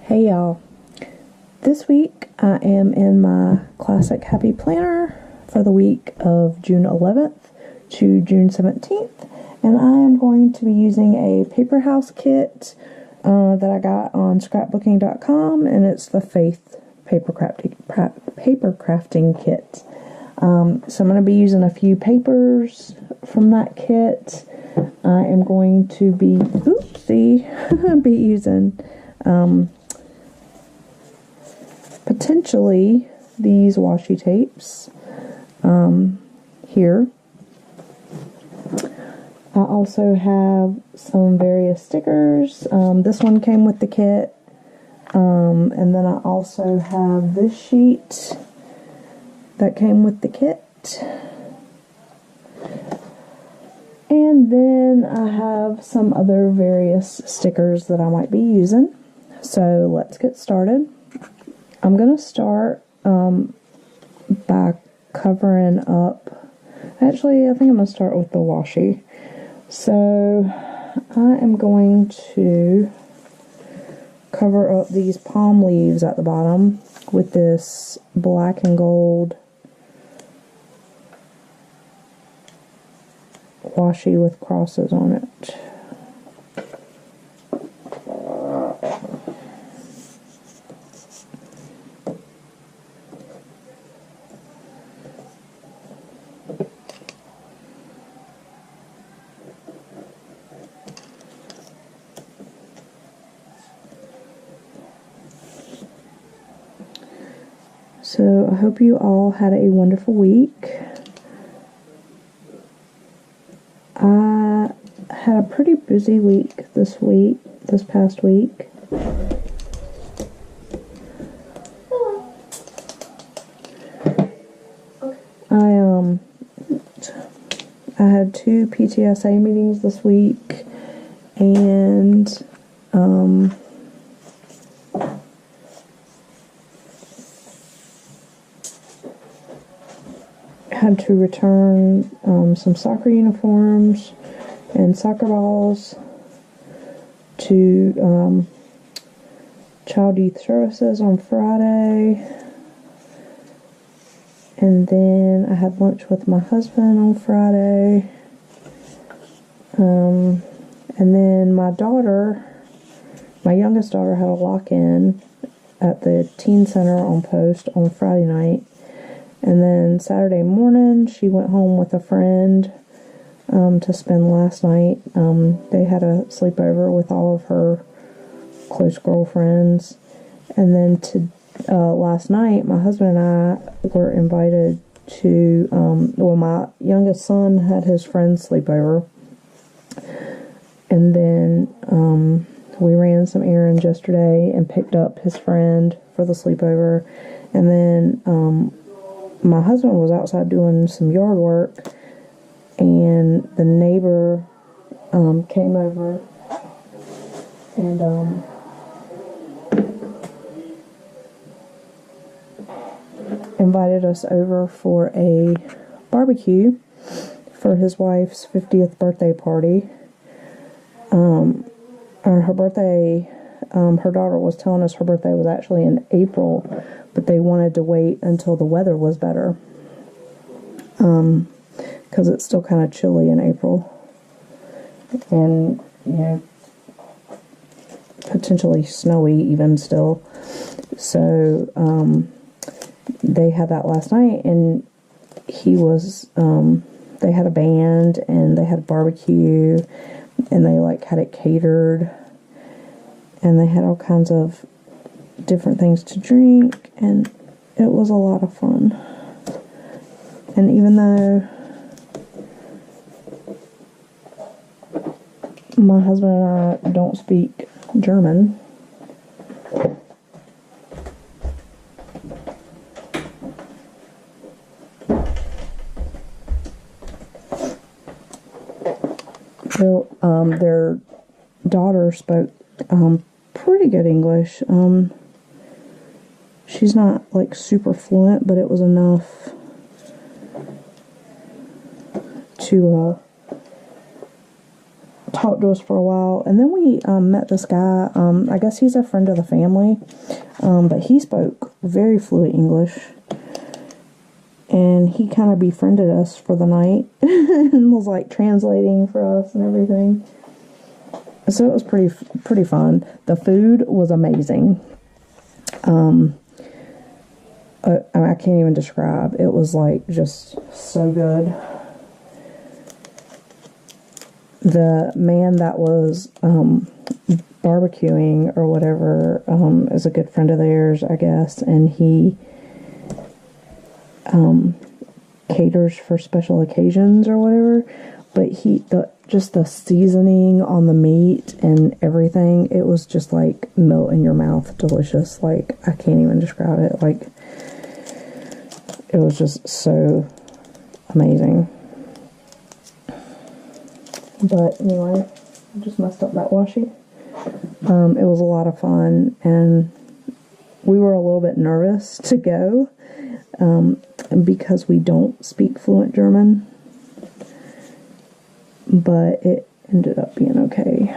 Hey y'all, this week I am in my classic happy planner for the week of June 11th to June 17th, and I am going to be using a paper house kit that I got on scrapbooking.com, and it's the Faith paper crafting kit. So I'm going to be using a few papers from that kit. I am going to be be using potentially these washi tapes here. I also have some various stickers. This one came with the kit, and then I also have this sheet that came with the kit, and then I have some other various stickers that I might be using. So let's get started. I'm going to start by covering up, actually I think I'm going to start with the washi. So I am going to cover up these palm leaves at the bottom with this black and gold washi with crosses on it. So I hope you all had a wonderful week. I had a pretty busy week this past week. I had 2 PTSA meetings this week, and had to return some soccer uniforms and soccer balls to Child Youth Services on Friday, and then I had lunch with my husband on Friday, and then my youngest daughter had a lock-in at the teen center on Post on Friday night. And then Saturday morning, she went home with a friend to spend last night. They had a sleepover with all of her close girlfriends. And then last night, my husband and I were invited to, my youngest son had his friend's sleepover. And then we ran some errands yesterday and picked up his friend for the sleepover. And then my husband was outside doing some yard work, and the neighbor came over and invited us over for a barbecue for his wife's 50th birthday party. Her birthday, her daughter was telling us her birthday was actually in April, but they wanted to wait until the weather was better, because it's still kind of chilly in April, and potentially snowy even still. So they had that last night, and they had a band, and they had a barbecue, and they had it catered, and they had all kinds of different things to drink, and it was a lot of fun. And even though my husband and I don't speak German, their daughter spoke pretty good English. She's not super fluent, but it was enough to talked to us for a while, and then we met this guy. I guess he's a friend of the family, but he spoke very fluent English, and he kind of befriended us for the night and was like translating for us and everything. So it was pretty fun. The food was amazing. I can't even describe. It was like just so good. The man that was barbecuing or whatever is a good friend of theirs, I guess, and he caters for special occasions or whatever. But just the seasoning on the meat and everything, it was just like melt in your mouth, delicious. Like, I can't even describe it. Like, it was just so amazing. But anyway, I just messed up that washi. It was a lot of fun, and we were a little bit nervous to go because we don't speak fluent German, but it ended up being okay.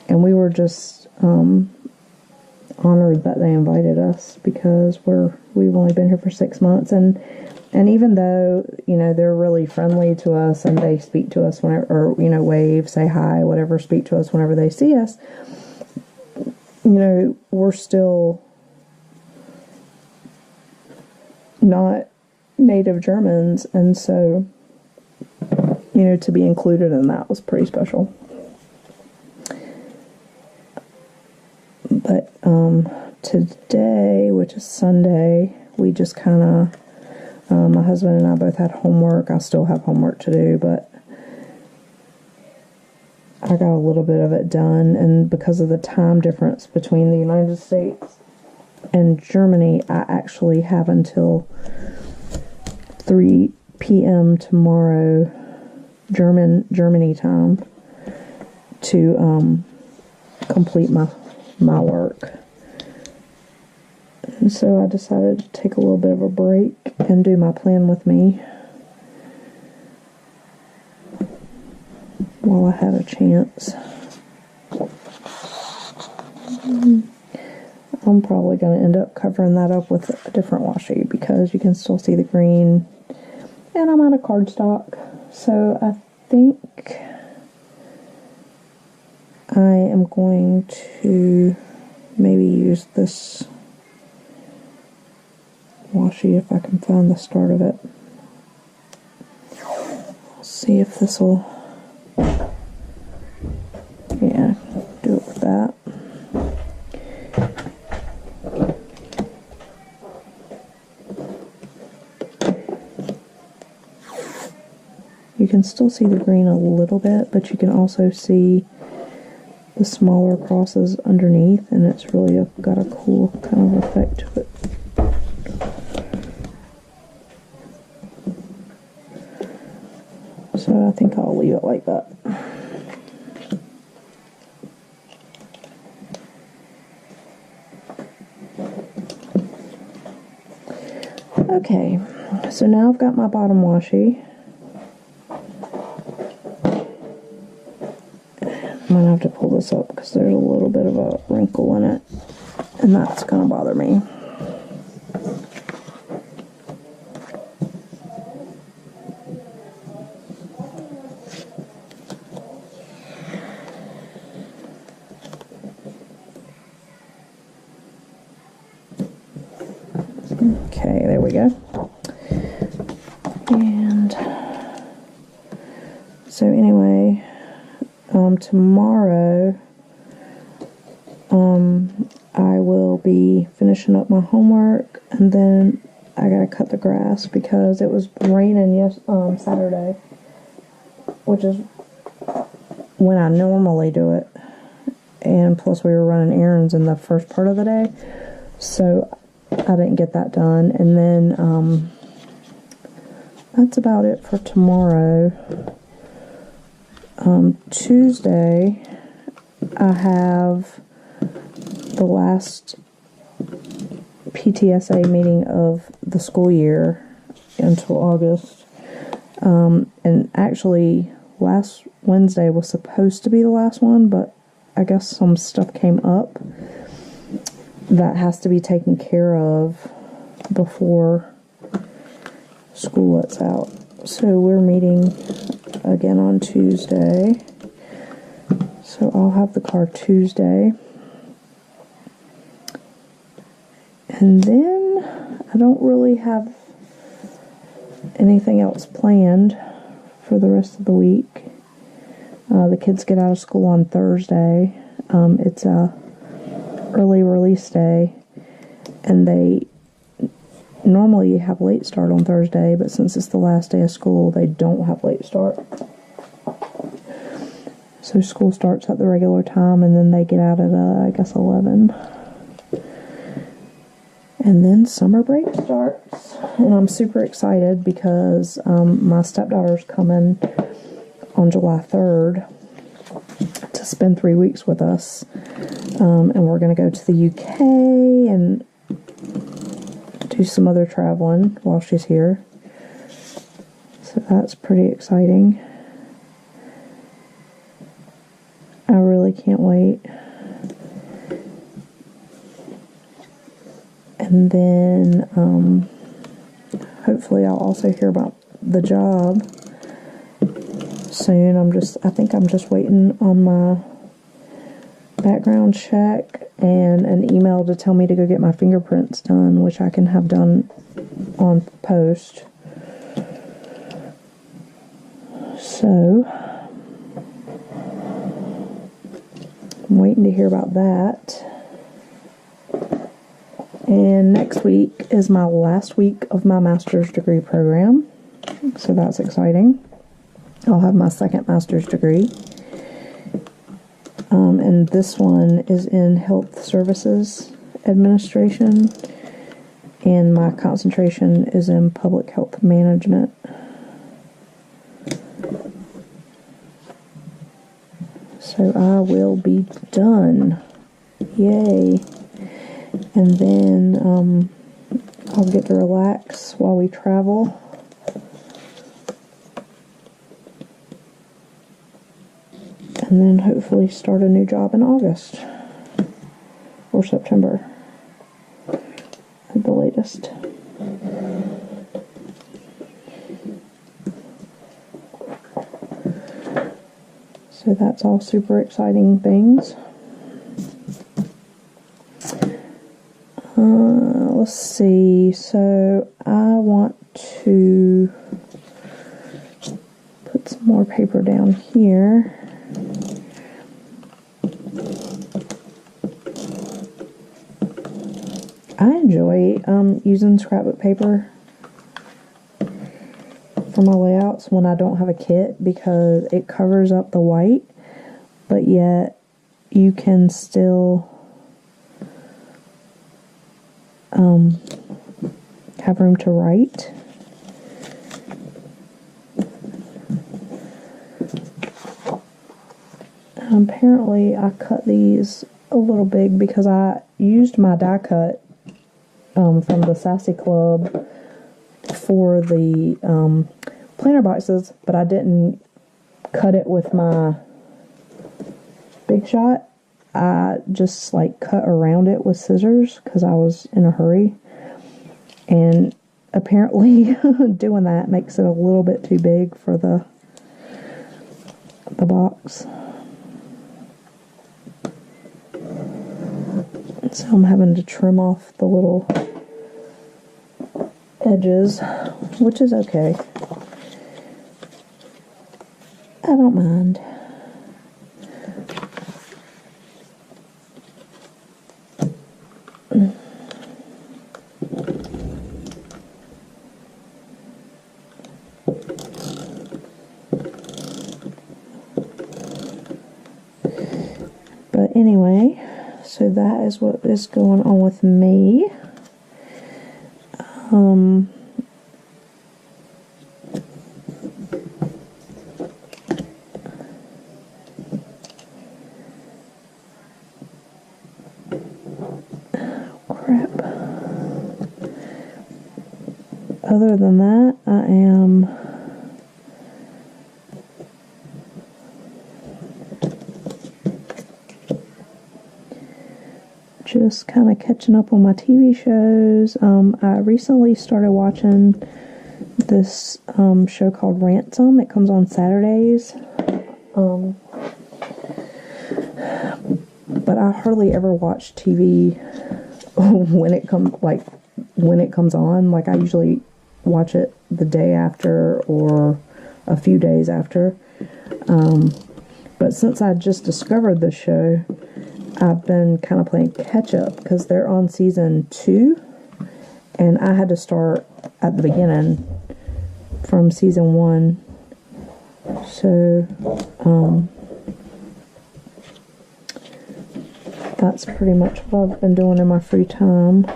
And we were just honored that they invited us, because we've only been here for 6 months, and even though, you know, they're really friendly to us and they speak to us whenever, or, you know, wave, say hi, whatever, speak to us whenever they see us, you know, we're still not native Germans, and so, you know, to be included in that was pretty special. But today, which is Sunday, we just kind of, my husband and I both had homework. I still have homework to do, but I got a little bit of it done, and because of the time difference between the United States and Germany, I actually have until 3 p.m. tomorrow, Germany time, to complete my work. And so I decided to take a little bit of a break and do my plan with me while I had a chance. I'm probably going to end up covering that up with a different washi, because you can still see the green, and I'm out of cardstock, so I think I am going to maybe use this washi if I can find the start of it. I'll see if this will, yeah, do it with that. You can still see the green a little bit, but you can also see the smaller crosses underneath, and it's really got a cool kind of effect to it. So I think I'll leave it like that. Okay, so now I've got my bottom washi. I'm going to have to pull this up because there's a little bit of a wrinkle in it, and that's going to bother me. Okay, there we go. And so anyway, tomorrow, I will be finishing up my homework, and then I gotta cut the grass because it was raining Saturday, which is when I normally do it, and plus we were running errands in the first part of the day, so I didn't get that done. And then that's about it for tomorrow. Tuesday, I have the last PTSA meeting of the school year until August. And actually, last Wednesday was supposed to be the last one, but I guess some stuff came up that has to be taken care of before school lets out. So we're meeting again on Tuesday. So I'll have the car Tuesday. And then I don't really have anything else planned for the rest of the week. The kids get out of school on Thursday. It's a early release day, and they normally have late start on Thursday, but since it's the last day of school, they don't have late start. So school starts at the regular time, and then they get out at, I guess, 11. And then summer break starts, and I'm super excited because my stepdaughter's coming on July 3rd to spend 3 weeks with us, and we're going to go to the UK and do some other traveling while she's here. So that's pretty exciting. I really can't wait. And then hopefully I'll also hear about the job soon. I think I'm just waiting on my background check and an email to tell me to go get my fingerprints done, which I can have done on post. So I'm waiting to hear about that. And next week is my last week of my master's degree program, so that's exciting. I'll have my second master's degree, and this one is in health services administration, and my concentration is in public health management. So I will be done. Yay. And then I'll get to relax while we travel. And then hopefully start a new job in August or September at the latest. So that's all super exciting things. Let's see, so I want to put some more paper down here. I enjoy using scrapbook paper for my layouts when I don't have a kit, because it covers up the white, but yet you can still have room to write. Apparently I cut these a little big because I used my die cut from the Sassy Club for the planner boxes, but I didn't cut it with my Big Shot. I just like cut around it with scissors because I was in a hurry, and apparently doing that makes it a little bit too big for the box. So I'm having to trim off the little edges, which is okay. I don't mind. But anyway, so that is what is going on with me. Crap. Other than that, I am just kind of catching up on my TV shows. I recently started watching this show called Ransom. It comes on Saturdays. But I hardly ever watch TV when it comes on. Like, I usually watch it the day after or a few days after. But since I just discovered this show, I've been kind of playing catch up because they're on season 2, and I had to start at the beginning from season 1. So, that's pretty much what I've been doing in my free time.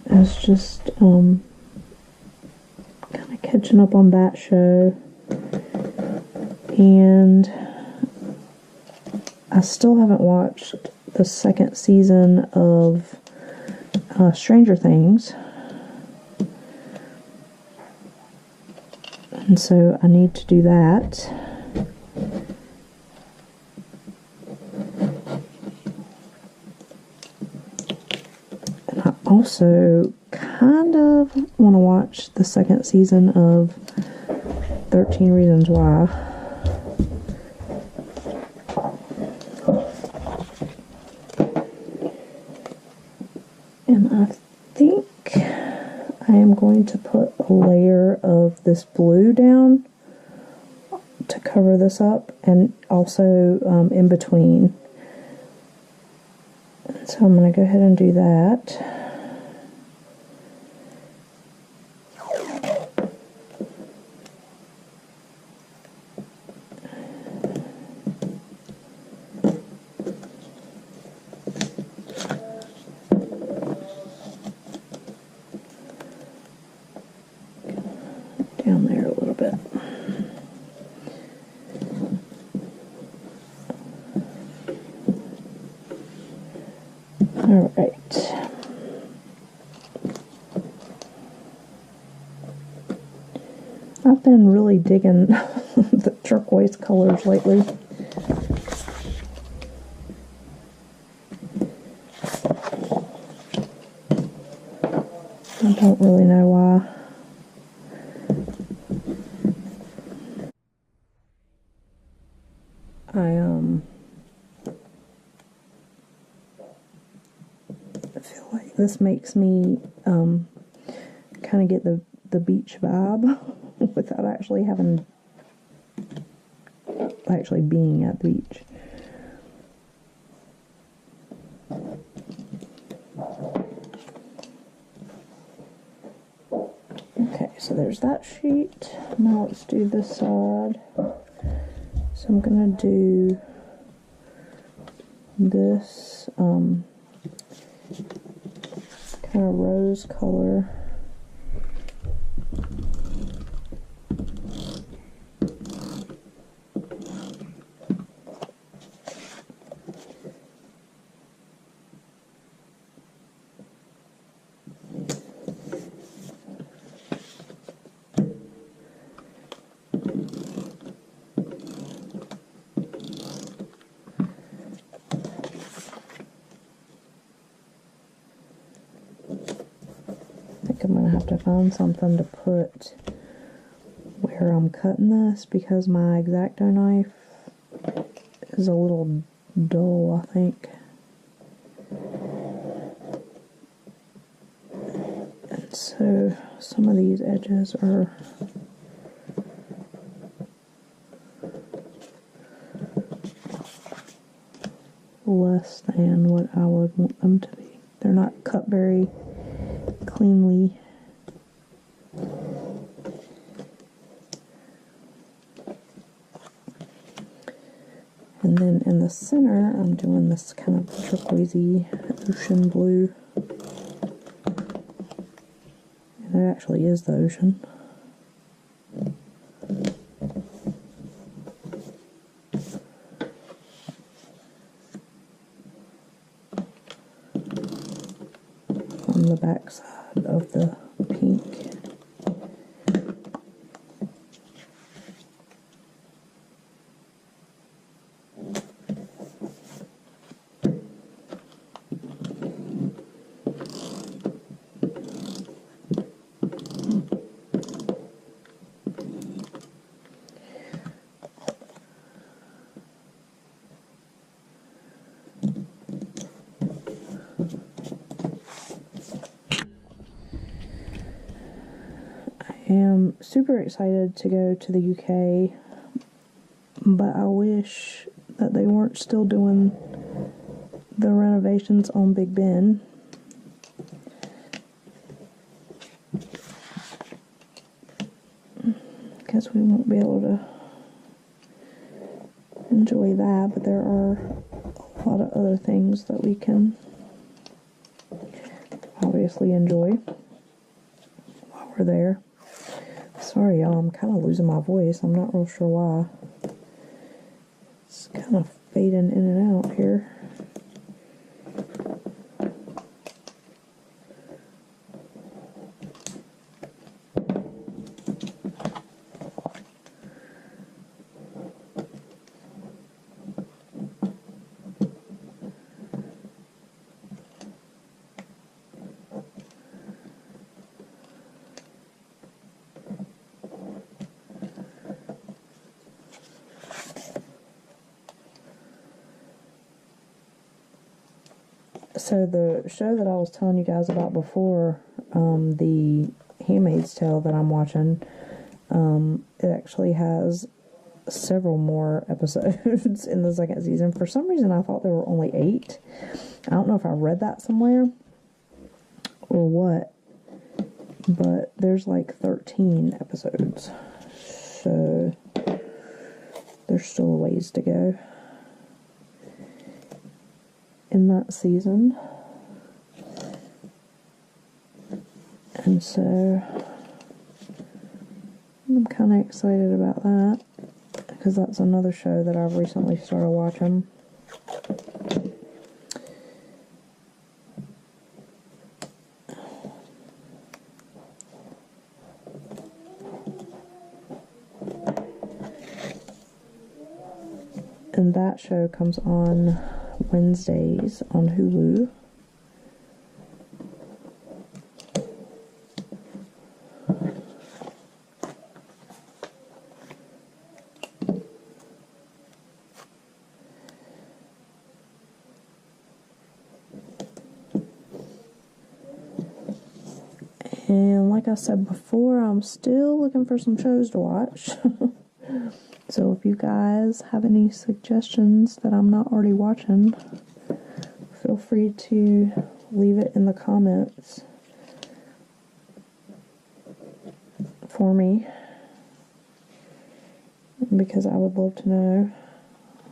It's just kind of catching up on that show. And I still haven't watched the second season of Stranger Things. And so I need to do that. And I also kind of want to watch the second season of 13 Reasons Why. And I think I am going to put a layer of this blue down to cover this up, and also in between. So I'm going to go ahead and do that. Down there a little bit. All right. I've been really digging the turquoise colors lately. I don't really know why. I feel like this makes me kind of get the beach vibe without actually being at the beach. Okay, so there's that sheet. Now let's do this side. So I'm gonna do this kind of rose color. I'm going to have to find something to put where I'm cutting this, because my X-Acto knife is a little dull, I think. And so some of these edges are less than what I would want them to be. They're not cut very cleanly. And then in the center, I'm doing this kind of turquoisey ocean blue. And it actually is the ocean. On the back side of the pink. am super excited to go to the UK, but I wish that they weren't still doing the renovations on Big Ben. Guess we won't be able to enjoy that, but there are a lot of other things that we can obviously enjoy while we're there. Sorry y'all, I'm kind of losing my voice. I'm not real sure why. It's kind of fading in and out here. So the show that I was telling you guys about before, the Handmaid's Tale that I'm watching, it actually has several more episodes in the second season. For some reason I thought there were only 8. I don't know if I read that somewhere or what, but there's like 13 episodes. So there's still a ways to go in that season. And so I'm kind of excited about that, because that's another show that I've recently started watching. And that show comes on Wednesdays on Hulu. And like I said before, I'm still looking for some shows to watch. So if you guys have any suggestions that I'm not already watching, feel free to leave it in the comments for me, because I would love to know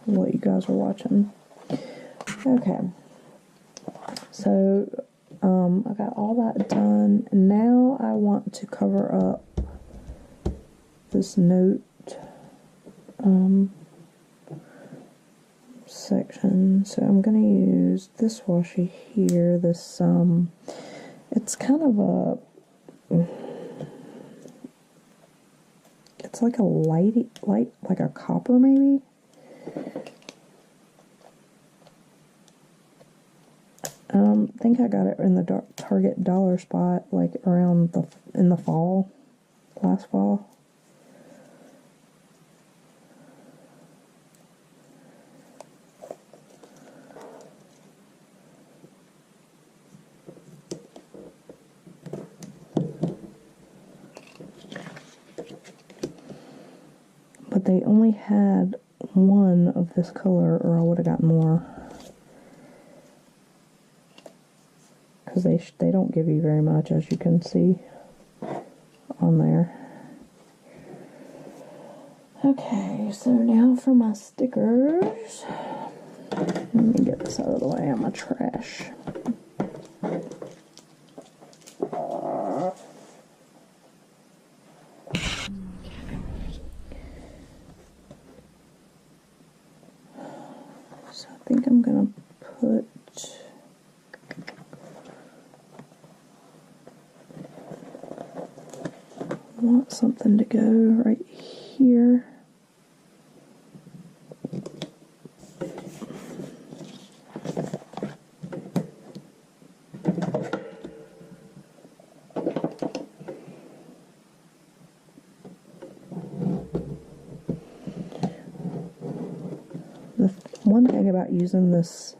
what you guys are watching. Okay, so I got all that done. Now I want to cover up this note section. So I'm going to use this washi here. This it's kind of a, it's like a light like a copper maybe. I think I got it in the Target dollar spot, like around in the fall, last fall. But they only had one of this color, or I would have gotten more. Because they don't give you very much, as you can see on there. Okay, so now for my stickers. Let me get this out of the way on my trash. So I think I'm gonna put want something to go right here. The one thing about using this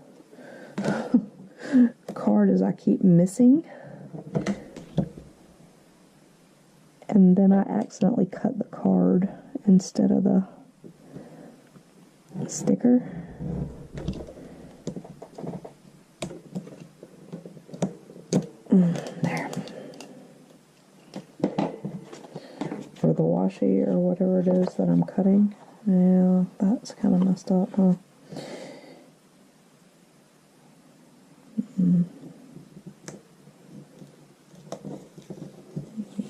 card is I keep missing. And and then I accidentally cut the card instead of the sticker. There. For the washi or whatever it is that I'm cutting. Yeah, that's kind of messed up, huh?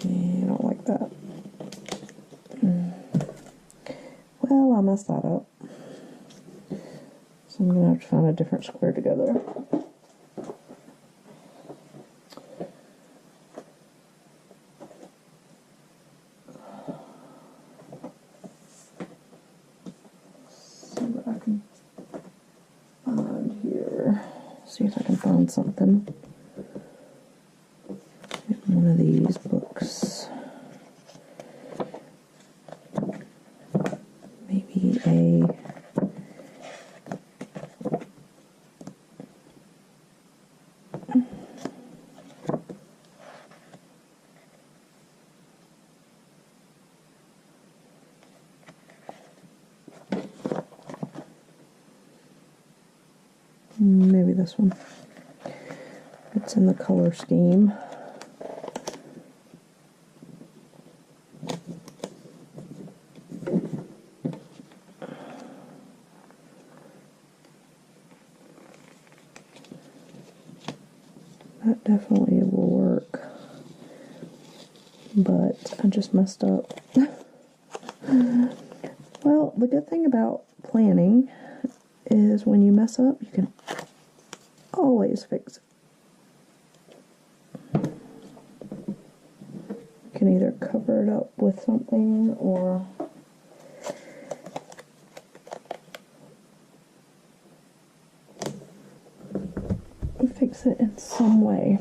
Yeah, I don't like that. Well, I messed that up. So I'm going to have to find a different square to go there. See what I can find here. See if I can find something in one of these books. Maybe a maybe this one. It's in the color scheme. That definitely will work, but I just messed up. Well, the good thing about planning is when you mess up, you can always fix it. You can either cover it up with something or fix it in some way.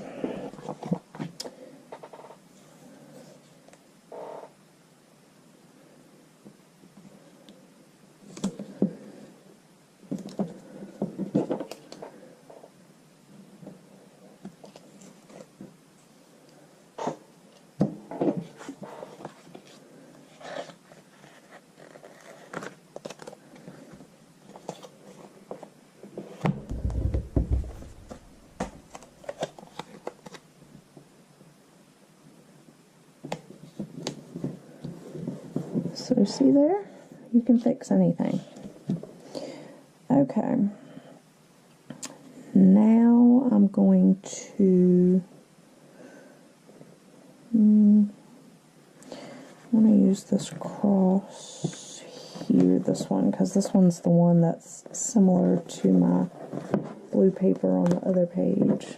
So see there? You can fix anything. Okay. Now I'm going to I want to use this cross here, this one, because this one's the one that's similar to my blue paper on the other page.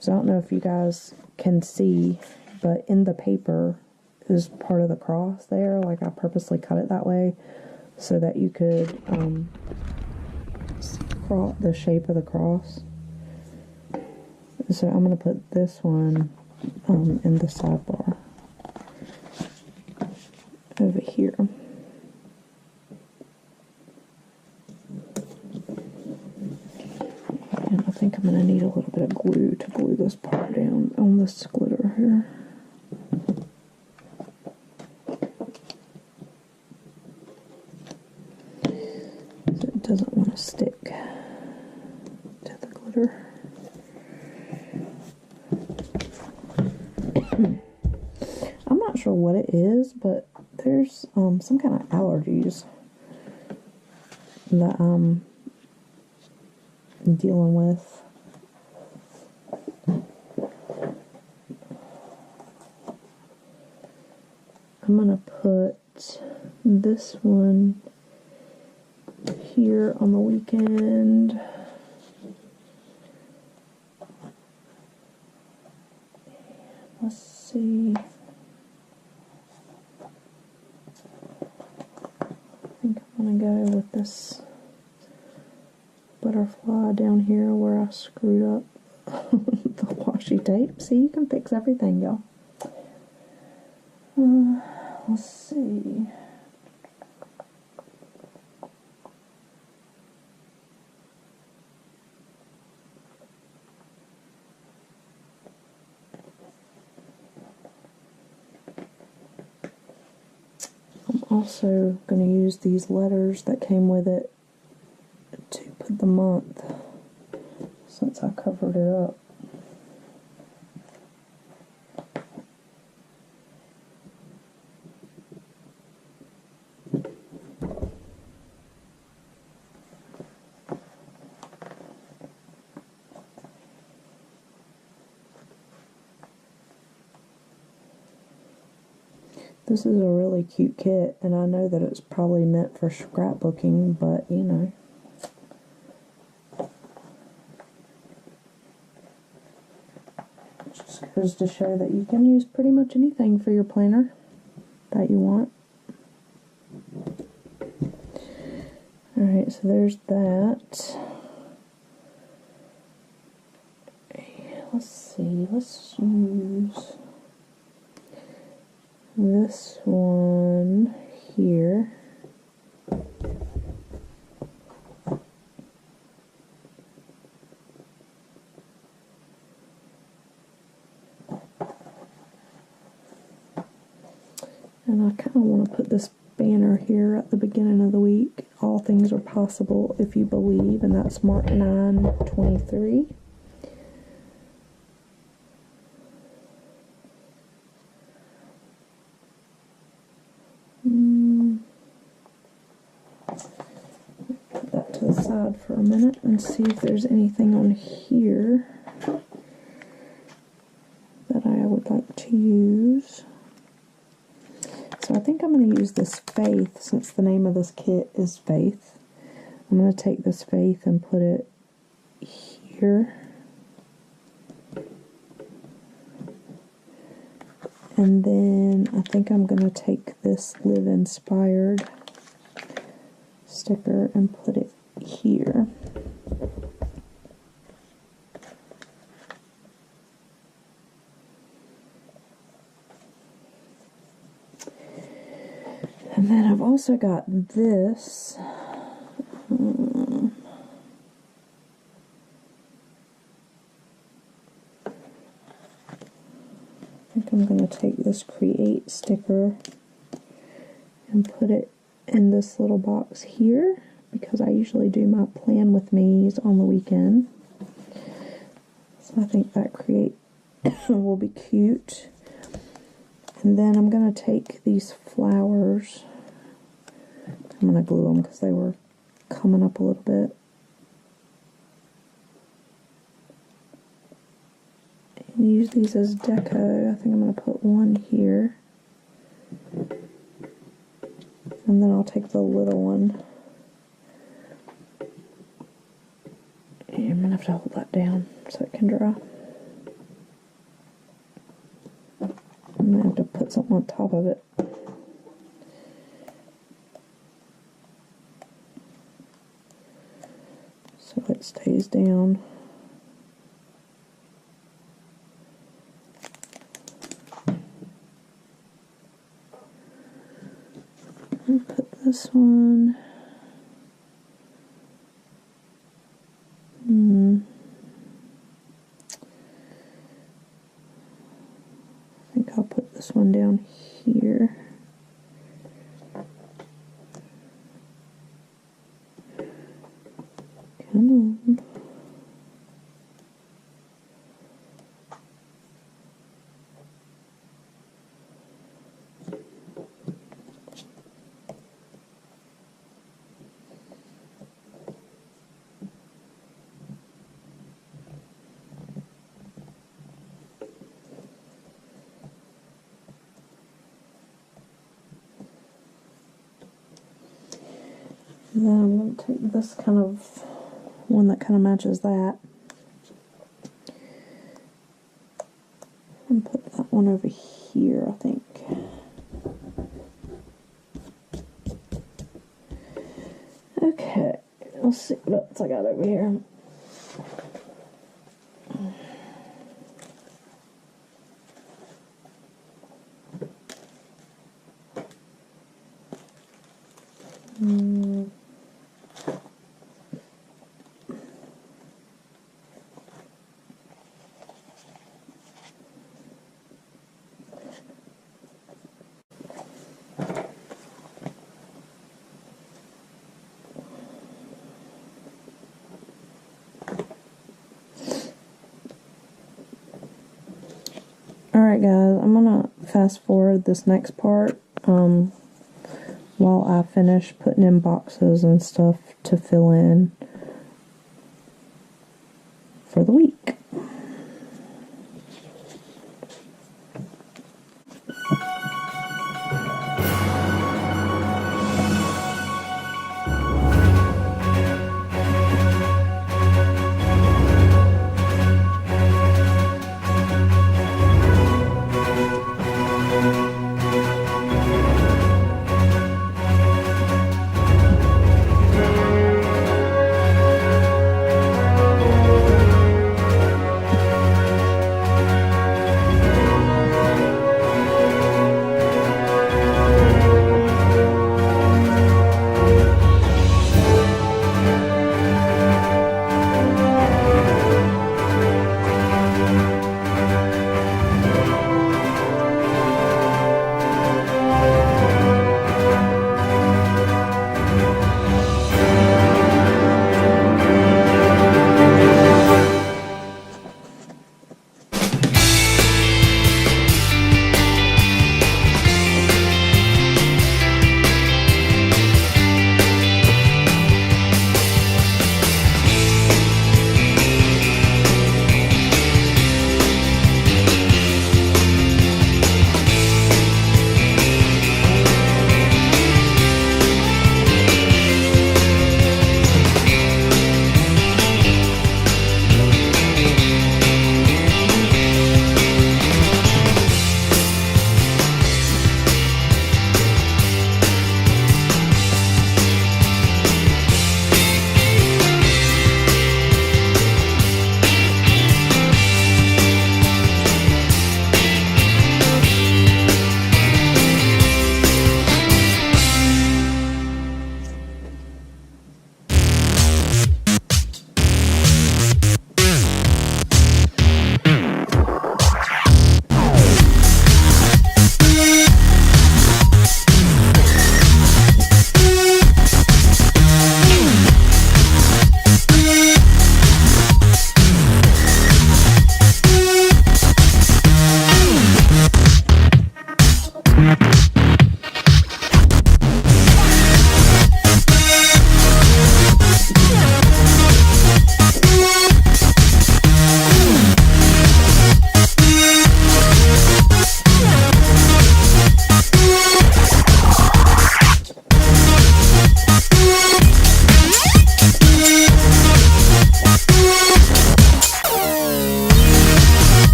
So I don't know if you guys can see, but in the paper is part of the cross there. Like, I purposely cut it that way so that you could see the shape of the cross. So I'm going to put this one in the sidebar over here. And I think I'm going to need a little bit of glue to glue this part down on this glitter here. So it doesn't want to stick to the glitter. I'm not sure what it is, but there's some kind of allergies that I'm dealing with. I'm gonna put this one here on the weekend. Let's see. I think I'm gonna go with this butterfly down here where I screwed up the washi tape. See, you can fix everything, y'all. Let's see. also going to use these letters that came with it to put the month, since I covered it up. This is a really cute kit, and I know that it's probably meant for scrapbooking, but you know. Just goes to show that you can use pretty much anything for your planner that you want. Alright, so there's that. Let's see, let's use this one here. And I kind of want to put this banner here at the beginning of the week. All things are possible if you believe, and that's Mark 9:23. Put that to the side for a minute and see if there's anything on here that I would like to use. So I think I'm going to use this Faith, since the name of this kit is Faith. I'm going to take this Faith and put it here. And then I think I'm going to take this Live Inspired sticker and put it here. And then I've also got this. I think I'm going to take this Create sticker and put it in this little box here, because I usually do my plan with me's on the weekend. So I think that Create will be cute. And then I'm going to take these flowers. I'm going to glue them because they were coming up a little bit. And use these as deco. I think I'm going to put one here. And then I'll take the little one. And I'm going to have to hold that down so it can dry. I'm going to have to put something on top of it. So it stays down. And put this one. I think I'll put this one down here. Come on. And then I'm going to take this kind of one that kind of matches that and put that one over here, I think. Okay, let's see what else I got over here. Alright guys, I'm gonna fast forward this next part while I finish putting in boxes and stuff to fill in for the week.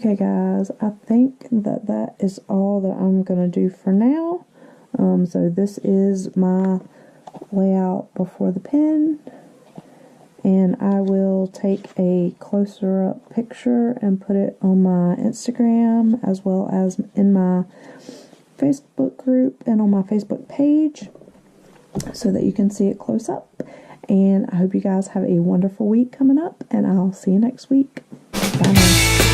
Okay guys, I think that that is all that I'm going to do for now. So this is my layout before the pen, and I will take a closer up picture and put it on my Instagram as well as in my Facebook group and on my Facebook page so that you can see it close up. And I hope you guys have a wonderful week coming up, and I'll see you next week. Bye now.